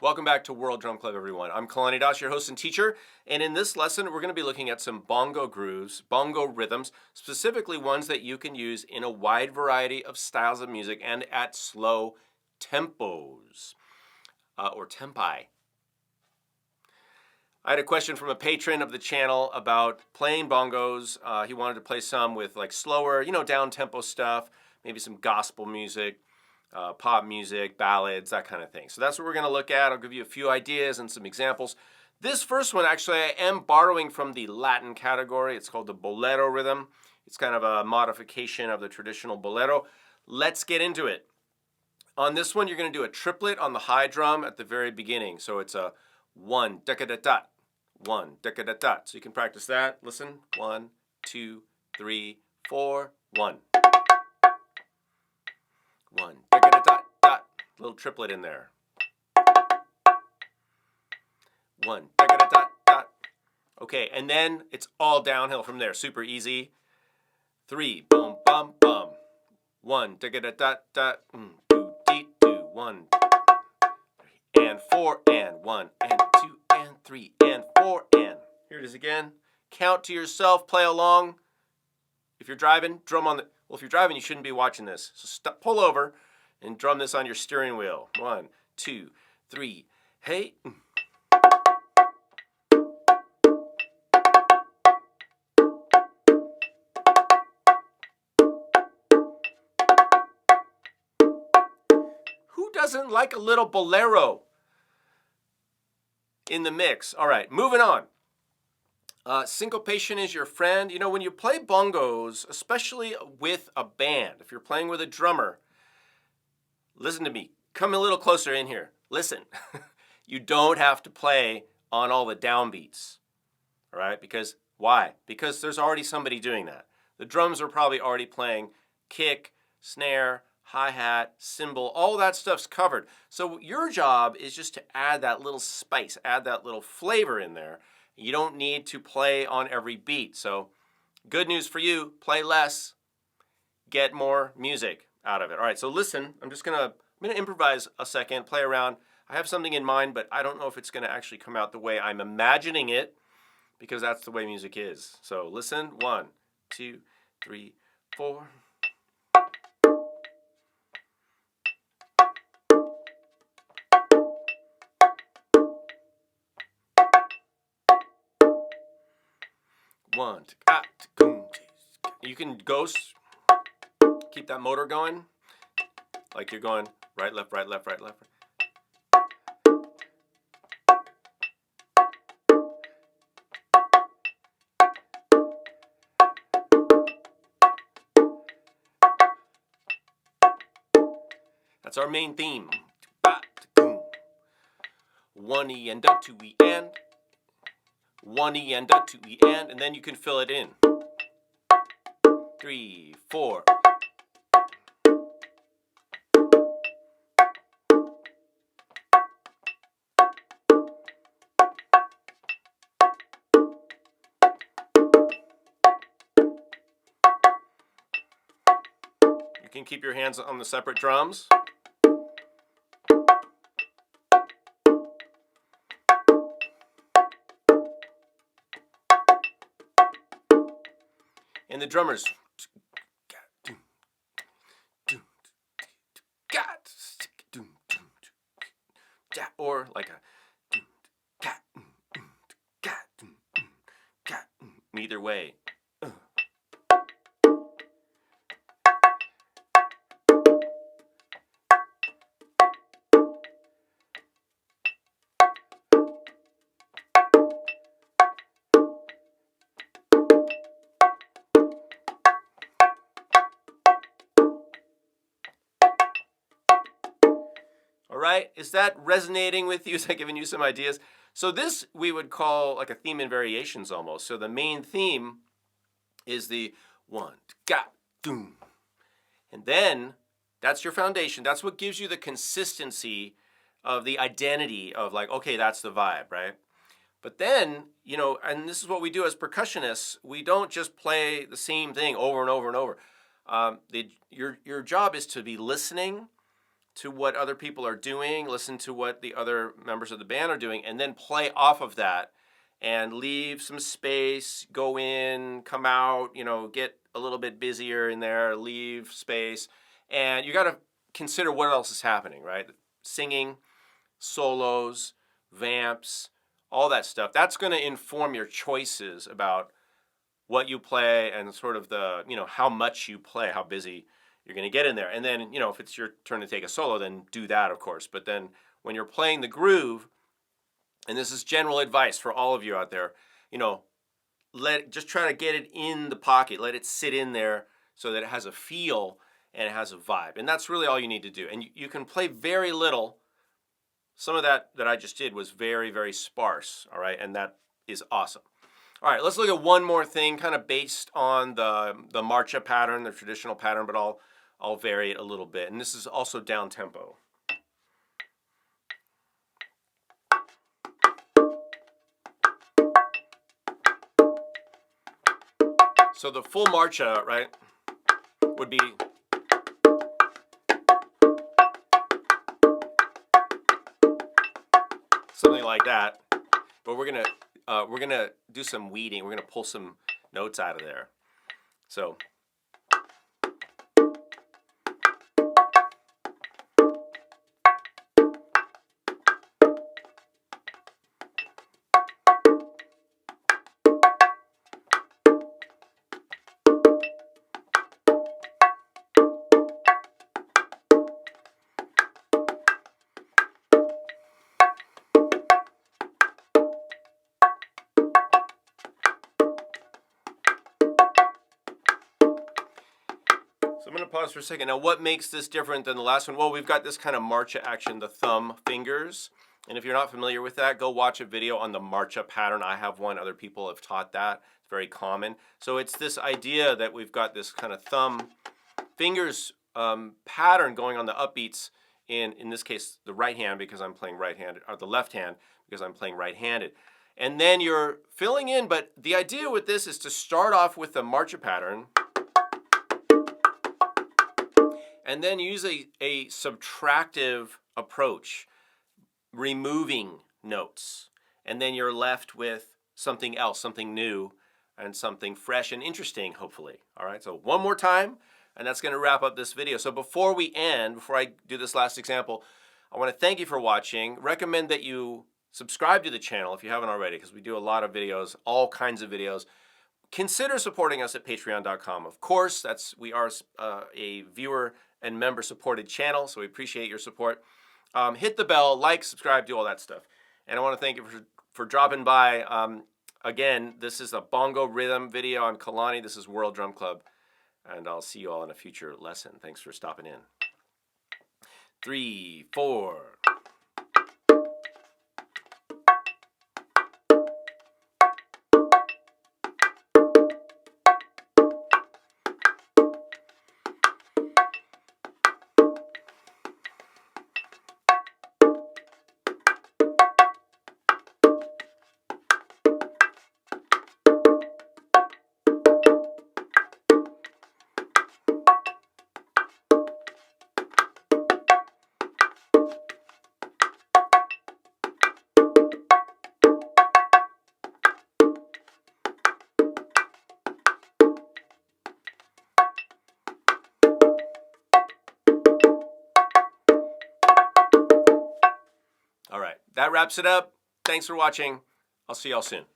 Welcome back to World Drum Club, everyone. I'm Kalani, your host and teacher, and in this lesson, we're going to be looking at some bongo grooves, bongo rhythms, specifically ones that you can use in a wide variety of styles of music and at slow tempos, or tempi. I had a question from a patron of the channel about playing bongos. He wanted to play some with like slower, down-tempo stuff, maybe some gospel music, pop music, ballads, that kind of thing. So that's what we're going to look at. I'll give you a few ideas and some examples. This first one, actually, I am borrowing from the Latin category. It's called the bolero rhythm. It's kind of a modification of the traditional bolero. Let's get into it. On this one, you're going to do a triplet on the high drum at the very beginning. So it's a 1, da-da-da-da, 1, da-da-da-da. So you can practice that. Listen. 1, 2, 3, 4, 1. 1, da-da-da-da, little triplet in there. 1, da-da-da-da. Okay, and then it's all downhill from there. Super easy. 3, boom, bum, bum. 1, da-da-da-da, 2, dee, 2, 1, and 4, and 1, and 2, and 3, and 4, and. Here it is again. Count to yourself, play along. If you're driving, drum on the... Well, if you're driving, you shouldn't be watching this. So pull over and drum this on your steering wheel. 1, 2, 3, hey. Who doesn't like a little bolero in the mix? All right, moving on. Syncopation is your friend. You know, when you play bongos, especially with a band, if you're playing with a drummer, listen to me. Come a little closer in here. Listen. You don't have to play on all the downbeats. All right? Because why? Because there's already somebody doing that. The drums are probably already playing kick, snare, hi-hat, cymbal, all that stuff's covered. So your job is just to add that little spice, add that little flavor in there. You don't need to play on every beat. So good news for you, play less, get more music out of it. All right, so listen, I'm gonna improvise a second, play around. I have something in mind, but I don't know if it's gonna actually come out the way I'm imagining it, because that's the way music is. So listen, 1, 2, 3, 4. You can keep that motor going, like you're going right, left, right, left, right, left. That's our main theme. 1 E and a 2 E and 1 E and a 2 E and then you can fill it in. 3, 4. You can keep your hands on the separate drums. And the drummers, or like a, either way. All right, is that resonating with you? Is that giving you some ideas? So this we would call like a theme and variations almost. So the main theme is the 1, doom. And then that's your foundation. That's what gives you the consistency of the identity of like, okay, that's the vibe, right? But then, and this is what we do as percussionists, we don't just play the same thing over and over and over. Your job is to be listening, to what other people are doing, listen to what the other members of the band are doing, and then play off of that and leave some space, go in, come out, you know, get a little bit busier in there, leave space. And you got to consider what else is happening, right? Singing, solos, vamps, all that stuff. That's going to inform your choices about what you play and sort of the, you know, how much you play, how busy you're going to get in there. And then, you know, if it's your turn to take a solo, then do that, of course. But then when you're playing the groove, and this is general advice for all of you out there, you know, just try to get it in the pocket, let it sit in there so that it has a feel and it has a vibe. And that's really all you need to do. And you can play very little. Some of that I just did was very, very sparse, all right? And that is awesome. All right, let's look at one more thing, kind of based on the marcha pattern, the traditional pattern, but I'll vary it a little bit. And this is also down tempo. So the full marcha, right, would be something like that. But we're gonna do some weeding. We're gonna pull some notes out of there. So. So I'm going to pause for a second. Now, what makes this different than the last one? Well, we've got this kind of marcha action, the thumb fingers. And if you're not familiar with that, go watch a video on the marcha pattern. I have one. Other people have taught that. It's very common. So it's this idea that we've got this kind of thumb fingers pattern going on the upbeats in this case, the right hand because I'm playing right-handed, or the left hand because I'm playing right-handed. And then you're filling in, but the idea with this is to start off with the marcha pattern and then use a subtractive approach, removing notes. And then you're left with something else, something new, and something fresh and interesting, hopefully. All right, so one more time, and that's going to wrap up this video. So before we end, before I do this last example, I want to thank you for watching. Recommend that you subscribe to the channel if you haven't already, because we do a lot of videos, all kinds of videos. Consider supporting us at patreon.com. Of course, we are a viewer and member supported channel, so we appreciate your support. Hit the bell, like, subscribe, do all that stuff. And I want to thank you for dropping by. Again, this is a bongo rhythm video. I'm Kalani. This is World Drum Club. And I'll see you all in a future lesson. Thanks for stopping in. 3, 4. All right, that wraps it up. Thanks for watching. I'll see y'all soon.